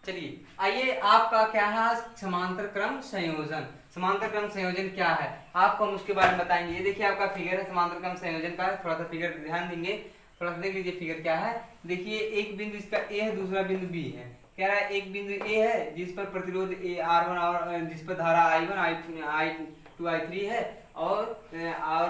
चलिए आइए, आपका क्या है आज समांतर क्रम संयोजन। समांतर क्रम संयोजन क्या है आपको हम उसके बारे में बताएंगे। ये देखिए आपका फिगर है समांतर क्रम संयोजन का, थोड़ा सा फिगर ध्यान देंगे, थोड़ा सा देख लीजिए फिगर क्या है। देखिए एक बिंदु इसका ए है, दूसरा बिंदु बी है। कह रहा है एक बिंदु ए है जिस पर प्रतिरोध R1 और जिस पर धारा I1 I2 I3 है, और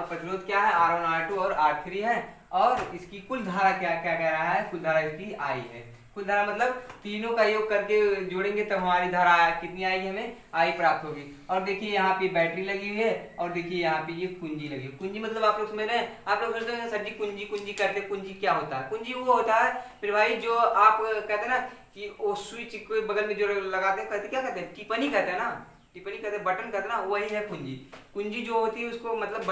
प्रतिरोध क्या है R1 R2 और R3 है, और इसकी कुल धारा क्या क्या कह रहा है, कुल धारा इसकी I है। कुल धारा मतलब तीनों का योग करके जोड़ेंगे तब हमारी धारा कितनी आएगी, हमें आई प्राप्त होगी। और देखिए यहाँ पे बैटरी लगी हुई है, और देखिए यहाँ पे ये कुंजी लगी हुई। कुंजी मतलब आप लोग समझ रहे हैं, आप लोग सोचते हैं सर जी कुंजी कुंजी करते, कुंजी क्या होता है? कुंजी वो होता है फिर भाई जो आप कहते हैं ना कि वो स्विच के बगल में जो लगाते हैं, कहते क्या कहते हैं, टिप्पणी कहते हैं ना, टिप्पणी कहते हैं, बटन कहते हैं ना, वही है कुंजी। कुंजी जो होती है उसको मतलब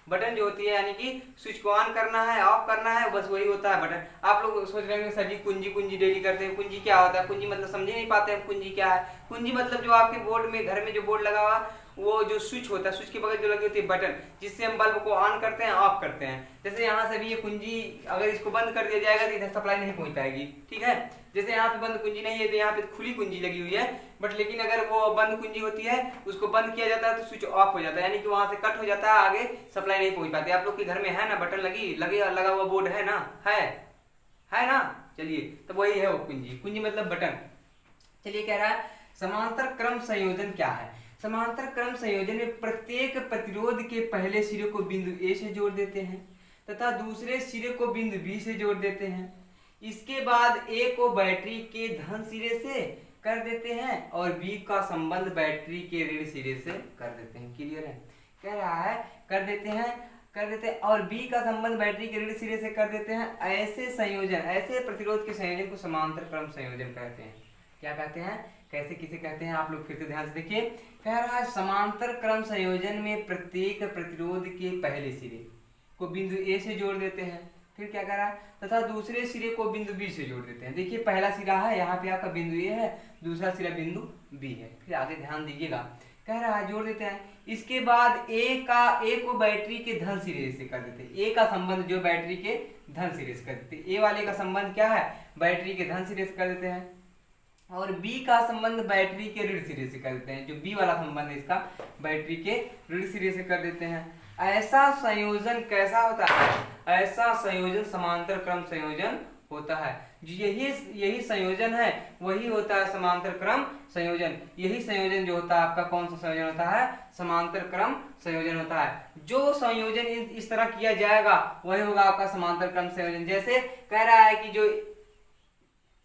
बटन जो होती है, यानी कि स्विच को ऑन करना है ऑफ करना है, बस वही होता है बटन। आप लोग सोच रहे हैं सर जी कुंजी कुंजी डेली करते हैं, कुंजी क्या होता है? कुंजी मतलब समझ नहीं पाते हैं कुंजी क्या है। कुंजी मतलब जो आपके बोर्ड में, घर में जो बोर्ड लगा हुआ वो जो स्विच होता है, स्विच के बगल जो लगी होती है बटन, जिससे हम बल्ब को ऑन करते हैं ऑफ करते हैं। जैसे यहाँ से भी ये कुंजी अगर इसको बंद कर दिया जाएगा तो इधर सप्लाई नहीं पहुंच पाएगी, ठीक है। जैसे यहाँ पे बंद कुंजी नहीं है तो यहाँ पे खुली कुंजी लगी हुई है, बट लेकिन अगर वो बंद कुंजी होती है उसको बंद किया जाता है तो स्विच ऑफ हो जाता है, यानी कि वहां से कट हो जाता है, आगे सप्लाई नहीं पहुंच पाती। आप लोग के घर में है ना बटन लगा हुआ बोर्ड है ना, है ना। चलिए तो वही है वो कुंजी। कुंजी मतलब बटन। चलिए कह रहा है समांतर क्रम संयोजन क्या है। समांतर क्रम संयोजन में प्रत्येक प्रतिरोध के पहले सिरे को बिंदु ए से जोड़ देते हैं तथा दूसरे सिरे को बिंदु बी से जोड़ देते हैं। इसके बाद ए को बैटरी के धन सिरे से कर देते हैं और बी का संबंध बैटरी के ऋण सिरे से कर देते हैं। क्लियर है? कह रहा है कर देते हैं और बी का संबंध बैटरी के ऋण सिरे से कर देते हैं। ऐसे संयोजन, ऐसे प्रतिरोध के संयोजन को समांतर क्रम संयोजन कहते हैं। क्या कहते हैं, कैसे किसे कहते हैं, आप लोग फिर से ध्यान से देखिए। कह रहा है समांतर क्रम संयोजन में प्रत्येक प्रतिरोध के पहले सिरे को बिंदु ए से जोड़ देते हैं। फिर क्या कह रहा है, तथा दूसरे सिरे को बिंदु बी से जोड़ देते हैं। देखिए पहला सिरा है यहाँ पे आपका बिंदु ए है, दूसरा सिरा बिंदु बी है। फिर आगे ध्यान दीजिएगा, कह रहा है जोड़ देते हैं। इसके बाद ए को बैटरी के धन सिरे से कर देते हैं। ए का संबंध जो बैटरी के धन सिरे से कर देते हैं, ए वाले का संबंध क्या है, बैटरी के धन सिरे से कर देते हैं, और बी का संबंध बैटरी के ऋण सिरे से कर देते हैं। जो बी वाला संबंध है इसका बैटरी के ऋण सिरे से कर देते हैं। ऐसा संयोजन कैसा होता है, ऐसा संयोजन समांतर क्रम संयोजन होता है। यही संयोजन है, वही होता है समांतर क्रम संयोजन। यही संयोजन जो होता है आपका कौन सा संयोजन होता है, समांतर क्रम संयोजन होता है। जो संयोजन इस तरह किया जाएगा वही होगा आपका समांतर क्रम संयोजन। जैसे कह रहा है कि जो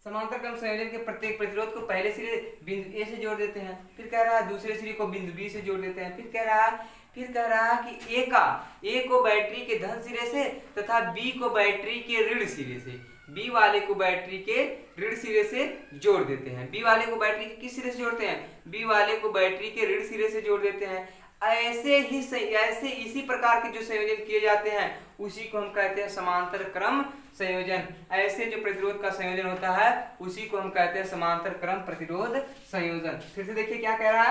समांतर क्रम संयोजन के प्रत्येक प्रतिरोध को पहले सिरे बिंदु ए से जोड़ देते हैं, फिर कह रहा है दूसरे सिरे को बिंदु बी से जोड़ देते हैं, फिर कह रहा है कि ए को बैटरी के धन सिरे से तथा बी को बैटरी के ऋण सिरे से, बी वाले को बैटरी के ऋण सिरे से जोड़ देते हैं। बी वाले को बैटरी के किस सिरे से जोड़ते हैं, बी वाले को बैटरी के ऋण सिरे से जोड़ देते हैं। ऐसे इसी प्रकार के जो संयोजन किए जाते हैं उसी को हम कहते हैं समांतर क्रम संयोजन। ऐसे जो प्रतिरोध का संयोजन होता है उसी को हम कहते हैं समांतर क्रम प्रतिरोध संयोजन। फिर से देखिए क्या कह रहा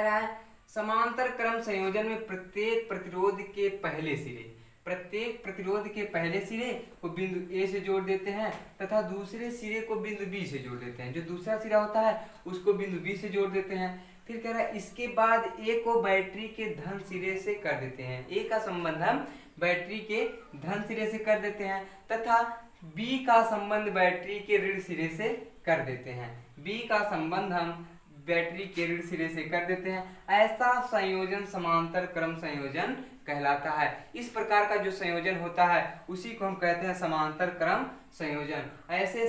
है समांतर क्रम संयोजन में प्रत्येक प्रतिरोध के पहले सिरे को बिंदु ए से जोड़ देते हैं तथा दूसरे सिरे को बिंदु बी से जोड़ देते हैं। जो दूसरा सिरा होता है उसको बिंदु बी से जोड़ देते हैं। फिर कह रहा है इसके बाद ए को बैटरी के धन सिरे से कर देते हैं। ए का संबंध हम बैटरी के धन सिरे से कर देते हैं तथा बी का संबंध बैटरी के ऋण सिरे से कर देते हैं। बी का संबंध हम बैटरी के ऋण सिरे से कर देते हैं। ऐसा संयोजन समांतर क्रम संयोजन कहलाता है। इस प्रकार का जो संयोजन होता है उसी को हम कहते हैं समांतर क्रम संयोजन। ऐसे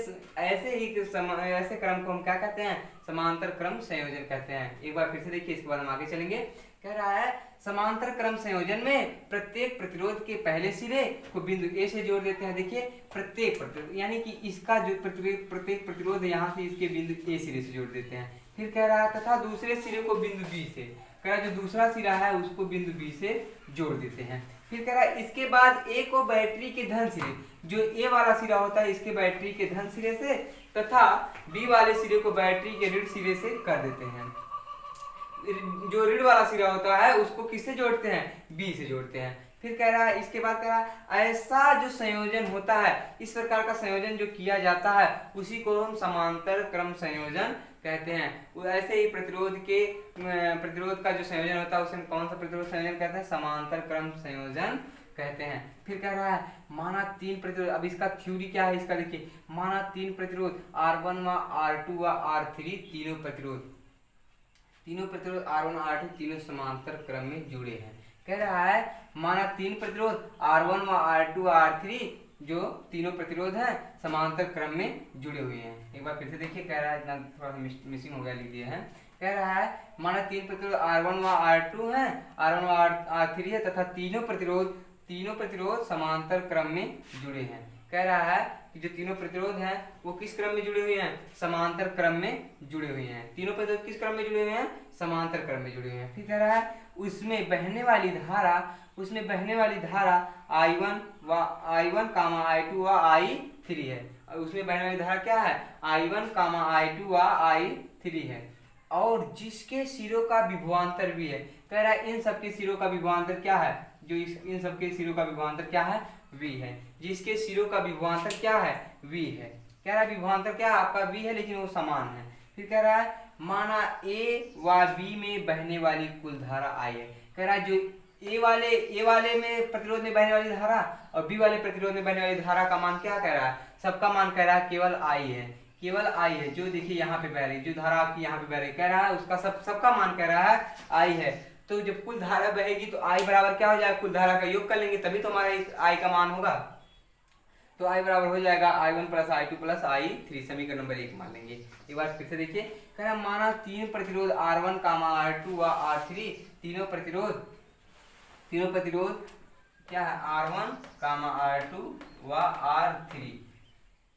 क्रम को हम क्या कहते हैं, समांतर क्रम संयोजन कहते हैं। एक बार फिर से देखिए, इसके बाद हम आगे चलेंगे। कह रहा है समांतर क्रम संयोजन में प्रत्येक प्रतिरोध के पहले सिरे को बिंदु ए से जोड़ देते हैं। देखिए प्रत्येक प्रतिरोध, यानी कि इसका जो प्रत्येक प्रतिरोध यहाँ से इसके बिंदु ए सिरे से जोड़ देते हैं। फिर कह रहा है तथा दूसरे सिरे को बिंदु बी से, कह रहा है जो दूसरा सिरा है उसको बिंदु बी से जोड़ देते हैं। फिर कह रहा है इसके बाद ए को बैटरी के धन सिरे, जो ए वाला सिरा होता है इसके बैटरी के धन सिरे से तथा बी वाले सिरे को बैटरी के ऋण सिरे से कर देते हैं। जो ऋण वाला सिरा होता है उसको किससे जोड़ते हैं, बी से जोड़ते हैं। फिर कह रहा है, इसके बाद कह रहा है ऐसा जो संयोजन होता है, इस प्रकार का संयोजन जो किया जाता है उसी को हम समांतर क्रम संयोजन कहते हैं। ऐसे ही प्रतिरोध का जो संयोजन होता है उसे हम कौन सा प्रतिरोध संयोजन कहते हैं? समांतर क्रम संयोजन कहते हैं। फिर कह रहा है माना 3 प्रतिरोध, अब इसका थ्योरी क्या है इसका देखिए, माना 3 प्रतिरोध R1 व R2 व R3 तीनों प्रतिरोध R1 R2 तीनों समांतर क्रम में जुड़े हैं। कह रहा है माना 3 प्रतिरोध R1 व R2 व R3 जो तीनों प्रतिरोध हैं समांतर क्रम में जुड़े हुए हैं। एक बार फिर से देखिए, कह रहा है इतना थोड़ा सा मिसिंग हो गया, लिख दिए हैं। कह रहा है माना 3 प्रतिरोध R1 व R2 हैं, R1 व R3 है तथा तीनों प्रतिरोध समांतर क्रम में जुड़े हैं। कह रहा है कि जो तीनों प्रतिरोध हैं वो किस क्रम में जुड़े हुए हैं? समांतर क्रम में जुड़े हुए हैं। तीनों प्रतिरोध किस क्रम में जुड़े हुए हैं? समांतर क्रम में जुड़े हुए हैं। फिर कह रहा है उसमें बहने वाली धारा I1 व I1, I2 व I3 है। उसमें बहने वाली धारा क्या है? I1, I2 व I3 है और जिसके सिरों का विभवांतर भी है। कह रहा है इन सबके सिरों का विभवांतर क्या है? इन सबके सिरों का विभवांतर क्या है? V है। जिसके सिरों का विभवांतर क्या है? V है। कह रहा है विभवांतर क्या है आपका? V है, लेकिन वो समान है। फिर कह रहा है माना A व B में बहने वाली कुल धारा I है। कह रहा है जो ए वाले में प्रतिरोध में बहने वाली धारा और बी वाले प्रतिरोध में बहने वाली धारा का मान क्या कह रहा है? सबका मान कह रहा है केवल I है, जो देखिए यहाँ पे बह रही, जो धारा आपकी यहाँ पे बह रही, कह रहा है उसका सबका मान कह रहा है I है। तो जब कुल धारा बहेगी तो I बराबर क्या हो जाएगा? कुल धारा का योग कर लेंगे तभी तो हमारा I का मान होगा। तो I बराबर हो जाएगा I1 plus I2 plus I3, समीकरण नंबर 1 मान लेंगे। एक बार फिर से देखिए, कह रहा माना 3 प्रतिरोध R1, R2 व R3 तीनों प्रतिरोध क्या है? R1, R2 व R3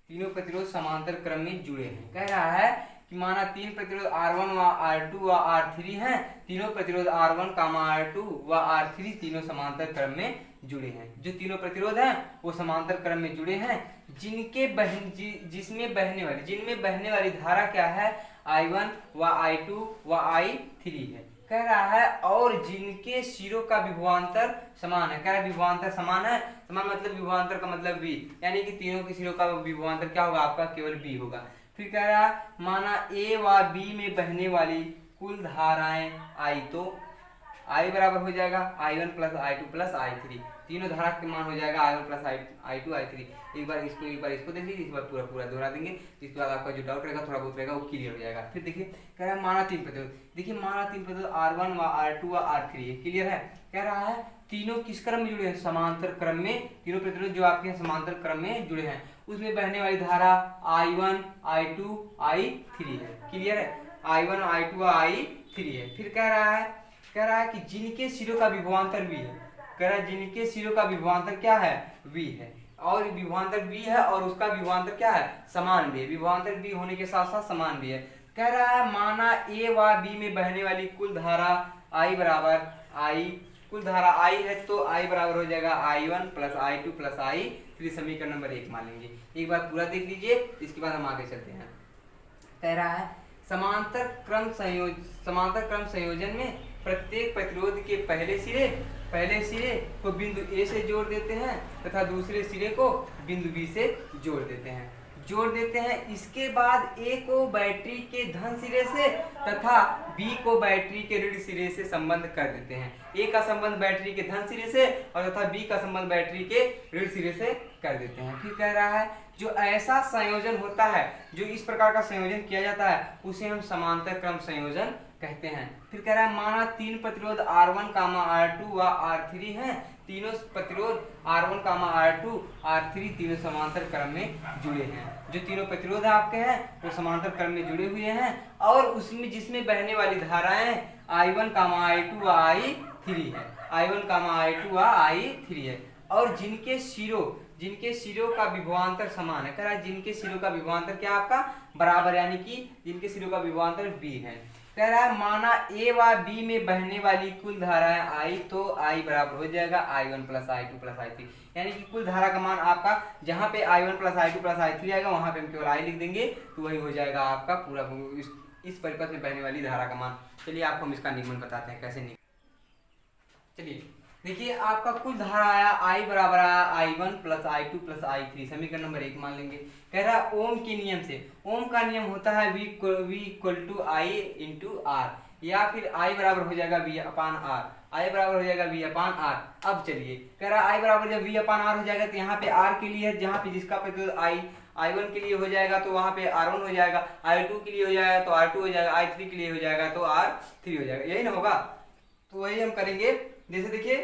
तीनों प्रतिरोध समांतर क्रम में जुड़े हैं। कह रहा है कि माना 3 प्रतिरोध R1 व R2 व R3 हैं, तीनों प्रतिरोध R1, R2 व R3 तीनों समांतर क्रम में जुड़े हैं। जो तीनों प्रतिरोध हैं वो समांतर क्रम में जुड़े हैं, जिनमें बहने वाली धारा क्या है? I1 व I2 व I3 है। कह रहा है और जिनके सिरों का विभवांतर समान है। कह रहा है विभवांतर समान है, समान मतलब विभवांतर का मतलब V, यानी कि तीनों के सिरों का विभवांतर क्या होगा आपका? केवल V होगा। फिर कह रहा माना A व B में बहने वाली कुल धाराएं I, तो I बराबर हो जाएगा I1 plus I2 plus I3, तीनों धारा के मान हो जाएगा I1 प्लस I2 I3। एक बार इसको देख लीजिए, इस बार पूरा दोहरा देंगे, इसके बाद आपका जो डाउट रहेगा थोड़ा बहुत रहेगा वो क्लियर हो जाएगा। फिर देखिए कह रहा है माना 3 प्रतिरोध, देखिए माना 3 प्रतिरोध R1 व R2 व R3 है, क्लियर है। कह रहा है तीनों किस क्रम में जुड़े हैं? समांतर क्रम में। तीनों प्रतिरोध जो आपके समांतर क्रम में जुड़े हैं, उसमें बहने वाली धारा I1, I2, I3 है, क्लियर है। I1, I2 व I3 है। फिर कह रहा है कि जिनके सिरों का विभवांतर V है। कह रहा है जिनके सिरों का विभवांतर क्या है? V है, और विभवांतर V है और उसका विभवांतर क्या है? समान भी है। विभवांतर V होने के साथ साथ समान भी है। कह रहा है माना A व B में बहने वाली कुल धारा I बराबर कुल धारा I है, तो I बराबर हो जाएगा I1 plus I2 plus I3, समीकरण नंबर 1 मान लेंगे। एक बार पूरा देख लीजिए, इसके बाद हम आगे चलते हैं। कह रहा है समांतर क्रम संयोजन में प्रत्येक प्रतिरोध के पहले सिरे को बिंदु A से जोड़ देते हैं तथा दूसरे सिरे को बिंदु B से जोड़ देते हैं। इसके बाद A को बैटरी के धन सिरे से तथा B को बैटरी के ऋण सिरे से संबंध कर देते हैं। A का संबंध बैटरी के धन सिरे से और तथा B का संबंध बैटरी के ऋण सिरे से कर देते हैं। फिर कह रहा है जो ऐसा संयोजन होता है, जो इस प्रकार का संयोजन किया जाता है, उसे हम समांतर क्रम संयोजन कहते हैं। फिर कह रहा है माना 3 प्रतिरोध R1, R2 व R3 हैं, तीनों प्रतिरोध R1, R2, R3 तीनों समांतर क्रम में जुड़े हैं। जो तीनों प्रतिरोध आपके हैं वो समांतर क्रम में जुड़े हुए हैं और उसमें जिसमें बहने वाली धाराएं I1, I2 व I3 है, I1, I2 व I3 है, और जिनके सिरों का विभवांतर समान है। कह रहा है जिनके सिरों का विभवांतर क्या आपका? बराबर, यानी कि जिनके सिरों का विभवांतर B है। कह रहा है माना A व B में बहने वाली कुल धाराएं I, तो I बराबर हो जाएगा I1 plus I2 plus I3, यानी कि कुल धारा का मान आपका जहाँ पे I1 plus I2 plus I3 आएगा वहाँ पे हम केवल I लिख देंगे, तो वही हो जाएगा आपका पूरा इस परिपथ में बहने वाली धारा का मान। चलिए आपको हम इसका नियमन बताते हैं कैसे चलिए देखिए आपका कुल धारा आया I बराबर आया I1 plus I2 plus I3, समीकरण नंबर 1 मान लेंगे। कह रहा है ओम के नियम से, ओम का नियम होता है V equal to I into R, या फिर I बराबर हो जाएगा V अपान आर, I बराबर हो जाएगा V अपान आर। अब चलिए कह रहा है I बराबर जब V अपान आर हो जाएगा तो यहाँ पे R के लिए है, जहाँ पे जिसका प्रतिरोध I1 के लिए हो जाएगा तो वहाँ पे R1 हो जाएगा, I2 के लिए हो जाएगा तो R2 हो जाएगा, I3 के लिए हो जाएगा तो R3 हो जाएगा, यही ना होगा। तो वही हम करेंगे। जैसे देखिए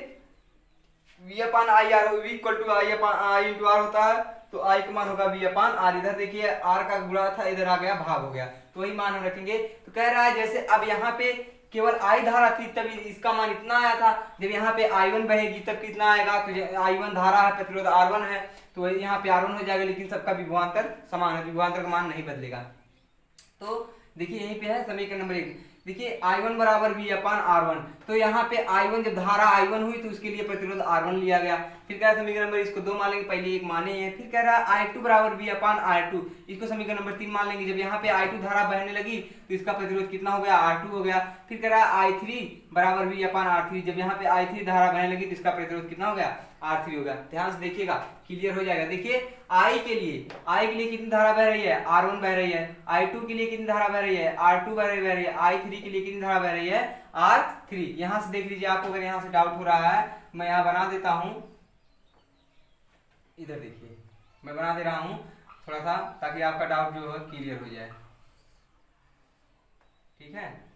V upon I R, V equal to I upon I into R होता है, तो I का मान होगा V अपान आर। इधर देखिए R का गुणा था, इधर आ गया भाग हो गया, तो वही मान हम रखेंगे। तो कह रहा है जैसे अब यहाँ पे केवल I धारा थी तब इसका मान इतना आया था, जब यहाँ पे I1 बहेगी तब कितना आएगा, तो I1 धारा है, प्रतिरोध R1 है, तो यहाँ पे R1 हो जाएगा, लेकिन सबका विभवांतर समान है, विभवांतर का मान नहीं बदलेगा। तो देखिए यहीं पे है समीकरण नंबर 1। देखिए I1 बराबर V अपान R1, तो यहाँ पे I1 जब धारा I1 हुई तो उसके लिए प्रतिरोध R1 लिया गया। फिर कह रहा है समीकरण नंबर, इसको 2 मान लेंगे, पहले 1 माने हैं। फिर कह रहा है I2 बराबर V अपान R2, इसको समीकरण नंबर 3 मान लेंगे। जब यहाँ पे I2 धारा बहने लगी तो इसका प्रतिरोध कितना हो गया, R2 हो गया। फिर कह रहा है I3 बराबर V अपान R3, जब यहाँ पे I3 धारा बहने लगी तो इसका प्रतिरोध कितना हो गया, R3 हो गया। ध्यान से देखिएगा, क्लियर हो जाएगा। देखिए I के लिए कितनी धारा बह रही है, R1 बह रही है। I2 के लिए कितनी धारा बह रही है, R2 बह रही है। I3 के लिए कितनी धारा बह रही है, R3। यहां से देख लीजिए, आपको अगर यहां से डाउट हो रहा है, मैं यहां बना देता हूं, इधर देखिए मैं बना दे रहा हूं थोड़ा सा, ताकि आपका डाउट जो है क्लियर हो जाए। ठीक है,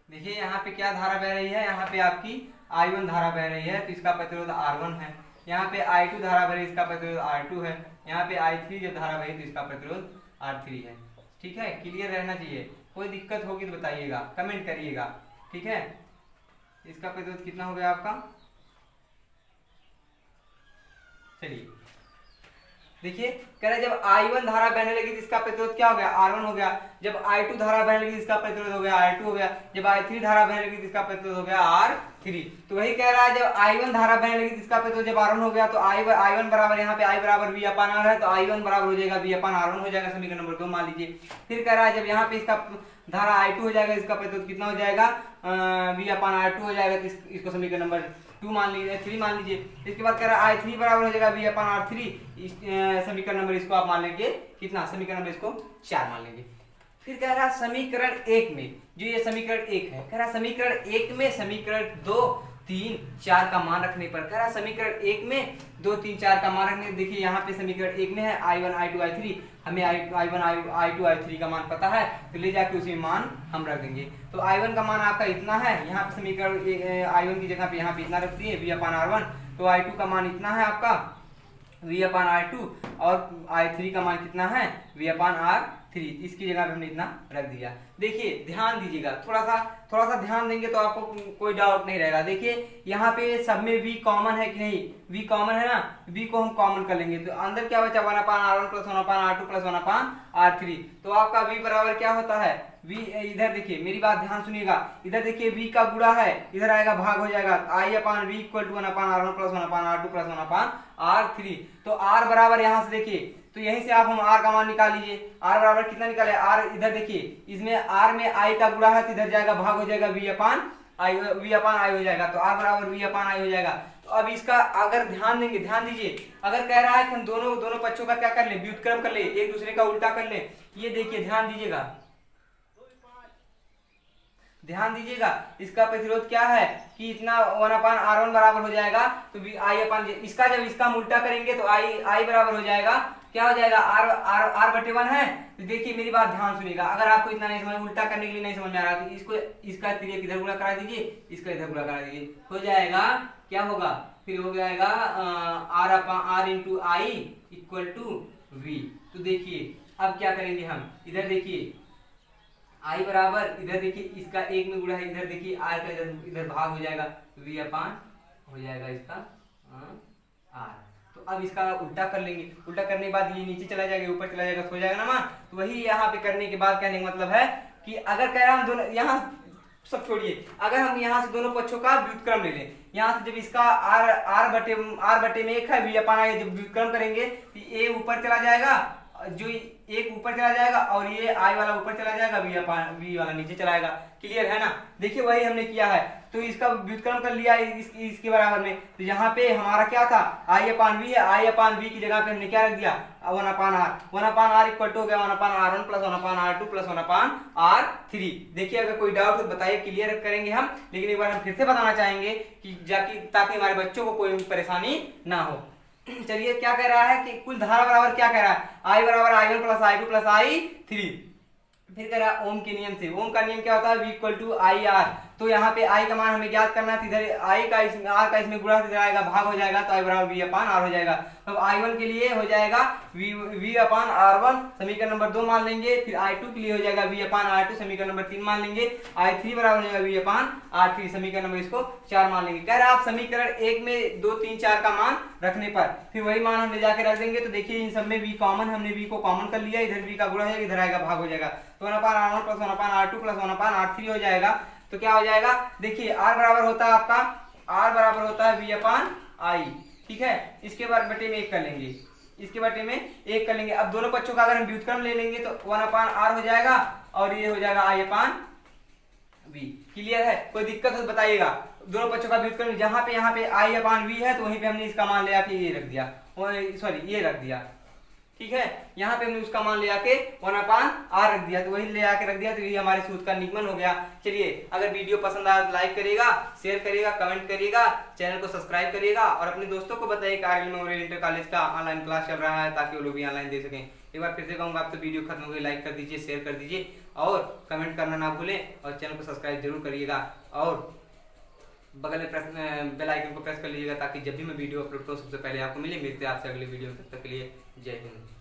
देखिए यहाँ पे क्या धारा बह रही है, यहाँ पे आपकी I1 धारा बह रही है, तो इसका प्रतिरोध R1 है। यहाँ पे I2 धारा बह रही है, इसका प्रतिरोध R2 है। यहाँ पे I3 जब धारा बही तो इसका प्रतिरोध R3 है। ठीक है, क्लियर रहना चाहिए। कोई दिक्कत होगी तो बताइएगा, कमेंट करिएगा। ठीक है, इसका प्रतिरोध कितना हो गया आपका, चलिए देखिए कह रहे जब I1 धारा बहने लगी तो इसका प्रतिरोध क्या हो गया, R1 हो गया। जब I2 धारा बहने लगी तो इसका प्रतिरोध हो गया R2 हो गया। जब I3 धारा बहने लगी तो इसका प्रतिरोध हो गया R3। तो वही कह रहा है जब I1 धारा बहने लगी तो इसका प्रतिरोध जब R1 हो गया, तो I1 बराबर, यहाँ पे I बराबर V अपान R है, तो I1 बराबर हो जाएगा V अपान R1 हो जाएगा, समीकरण नंबर 2 मान लीजिए। फिर कह रहा है जब यहाँ पे इसका धारा I2 हो जाएगा, इसका प्रतिरोध कितना हो जाएगा, V अपान R2 हो जाएगा, तो इसको समीकरण नंबर 2 मान लीजिए, 3 मान लीजिए। इसके बाद कह रहा है I3 बराबर हो जाएगा V अपान R3, समीकरण नंबर इसको आप मान लेंगे कितना, समीकरण नंबर इसको 4 मान लेंगे। फिर कह रहा है समीकरण 1 में, जो ये समीकरण 1 है, कह रहा है समीकरण 1 में समीकरण 2, 3, 4 का मान रखने पर, कह रहा है समीकरण 1 में 2, 3, 4 का मान रखने। देखिए यहाँ पे समीकरण 1 में है I1 I2 I3, हमें I1 I2 I3 का मान पता है, तो ले जाके उसी मान हम रख देंगे। तो I1 का मान आपका इतना है, यहाँ पे समीकरण I1 की जगह पे यहाँ पे इतना रख दिए V अपान R1, तो I2 का मान इतना है आपका V अपान R2, और I3 का मान कितना है V अपान R3, इसकी जगह पे हमने इतना रख दिया। देखिए ध्यान दीजिएगा, थोड़ा सा ध्यान देंगे तो आपको कोई डाउट नहीं रहेगा। देखिए यहाँ पे सब में V कॉमन है कि नहीं, V कॉमन है ना, V को हम कॉमन कर लेंगे, तो अंदर क्या बचा 1 upon R1 plus 1 upon R2 plus 1 upon R3। तो आपका V बराबर क्या होता है, V, इधर देखिए मेरी बात ध्यान सुनिएगा, इधर देखिए V का गुणा है, इधर आएगा भाग हो जाएगा, I upon V equal to 1 upon R1 plus 1 upon R2 plus 1 upon R3। तो R बराबर यहाँ से देखिए, तो यहीं से आप हम R का मान निकाल लीजिए। R बराबर कितना निकाले, R इधर देखिए, इसमें R में I का गुणा है, तो इधर जाएगा भाग हो जाएगा V अपान I हो जाएगा, तो R बराबर V अपान I हो जाएगा। तो अब इसका अगर ध्यान देंगे, ध्यान दीजिए, अगर कह रहा है कि हम दोनों पक्षों का क्या कर ले, व्युत्क्रम कर ले, एक दूसरे का उल्टा कर ले। ये देखिए ध्यान दीजिएगा, ध्यान दीजिएगा, इसका प्रतिरोध क्या है कि इतना 1 अपान R1 बराबर हो जाएगा, तो I अपान, इसका जब इसका हम उल्टा करेंगे तो I बराबर हो जाएगा, क्या हो जाएगा, R बटे 1 है। तो देखिए मेरी बात ध्यान सुनिएगा, अगर आपको इतना नहीं समझ, उल्टा करने के लिए नहीं समझ में आ रहा, तो इसको इसका तिर्यक इधर गुणा करा दीजिए, इसका इधर गुणा करा दीजिए, हो जाएगा क्या होगा, फिर हो जाएगा R into I equal to V। तो देखिए अब क्या करेंगे हम, इधर देखिए I बराबर, इधर देखिए इसका 1 में गुणा है, इधर देखिए R का इधर भाग हो जाएगा, V अपान हो जाएगा इसका R। तो अब इसका उल्टा कर लेंगे, उल्टा करने के बाद ये नीचे चला जाएगा, ऊपर चला जाएगा, तो हो जाएगा ना मान। तो वही यहाँ पे करने के बाद कहने का मतलब है कि अगर कह रहा हम दोनों यहाँ सब छोड़िए, अगर हम यहाँ से दोनों पक्षों का व्युत्क्रम ले लें, यहाँ से जब इसका आर बटे में 1 है, v अपान आई, जब व्युत्क्रम करेंगे तो ए ऊपर चला जाएगा, जो एक ऊपर चला जाएगा और ये आई वाला ऊपर चला जाएगा, वी वाला नीचे चला जाएगा। क्लियर है ना? देखिए वही हमने किया है, तो इसका व्युत्क्रम कर लिया इसके बराबर में, तो यहाँ पे हमारा क्या था, आई अपान वी है, आई अपान वी की जगह पे हमने क्या रख दिया, 1/r इक्वल टू हो गया 1/r1 plus 1/r2 plus 1/r3। देखिए अगर कोई डाउट हो तो बताइए, क्लियर करेंगे हम, लेकिन एक बार हम फिर से बताना चाहेंगे कि ताकि हमारे बच्चों को कोई परेशानी ना हो। चलिए क्या कह रहा है कि कुल धारा बराबर क्या कह रहा है, आई बराबर i1 plus i2 plus i3। फिर कह रहा है ओम के नियम से, ओम का नियम क्या होता है, v equal to I R. तो यहाँ पे i का मान हमें ज्ञात करना है, इधर i का r का इसमें गुणा इधर आएगा, भाग हो जाएगा, तो i बराबर v अपान r हो जाएगा। अब i1 के लिए हो जाएगा v अपान r1 समीकरण नंबर 2 मान लेंगे, फिर i2 के लिए हो जाएगा v अपान r2 समीकरण नंबर 3 मान लेंगे, i3 बराबर हो जाएगा v अपान r3 समीकरण नंबर इसको 4 मान लेंगे। कह रहा है आप समीकरण 1 में 2 3 4 का मान रखने पर फिर वही मान हम ले जाके रख देंगे, तो देखिए इन सब में v कॉमन, हमने v को कॉमन कर लिया, इधर v का गुणा है, इधर आएगा भाग हो जाएगा, तो 1/r1 plus 1/r2 plus 1/r3 हो जाएगा। तो क्या हो जाएगा, देखिए r बराबर होता है आपका, r बराबर होता है v अपान आई, ठीक है, इसके बटे में 1 कर लेंगे, इसके बटे में 1 कर लेंगे। अब दोनों पक्षों का अगर हम व्युत्क्रम ले लेंगे तो 1/r हो जाएगा और ये हो जाएगा i अपान v। क्लियर है? कोई दिक्कत हो तो बताइएगा। दोनों पक्षों का व्युत्क्रम, जहां पे यहाँ पे i अपान v है तो वहीं पे हमने इसका मान ले आके ये रख दिया, सॉरी ये रख दिया, ठीक है, यहाँ पे हमने उसका मान ले आके 1/r रख दिया, तो वही ले आके रख दिया, तो ये हमारे सूत्र का निगमन हो गया। चलिए अगर वीडियो पसंद आया तो लाइक करिएगा, शेयर करिएगा, कमेंट करिएगा, चैनल को सब्सक्राइब करिएगा और अपने दोस्तों को बताइए कारगिल मेमोरियल इंटर कॉलेज का ऑनलाइन क्लास चल रहा है, ताकि वो लोग भी ऑनलाइन दे सकें। एक बार फिर से कहूँगा, आप तो वीडियो खत्म हो गई, लाइक कर दीजिए, शेयर कर दीजिए और कमेंट करना ना भूलें और चैनल को सब्सक्राइब जरूर करिएगा और बगल में बेल आइकन को प्रेस कर लीजिएगा, ताकि जब भी मैं वीडियो अपलोड करूँ सबसे पहले आपको मिले। मिलते हैं आपसे अगले वीडियो में, तब तक के लिए जय हिंद।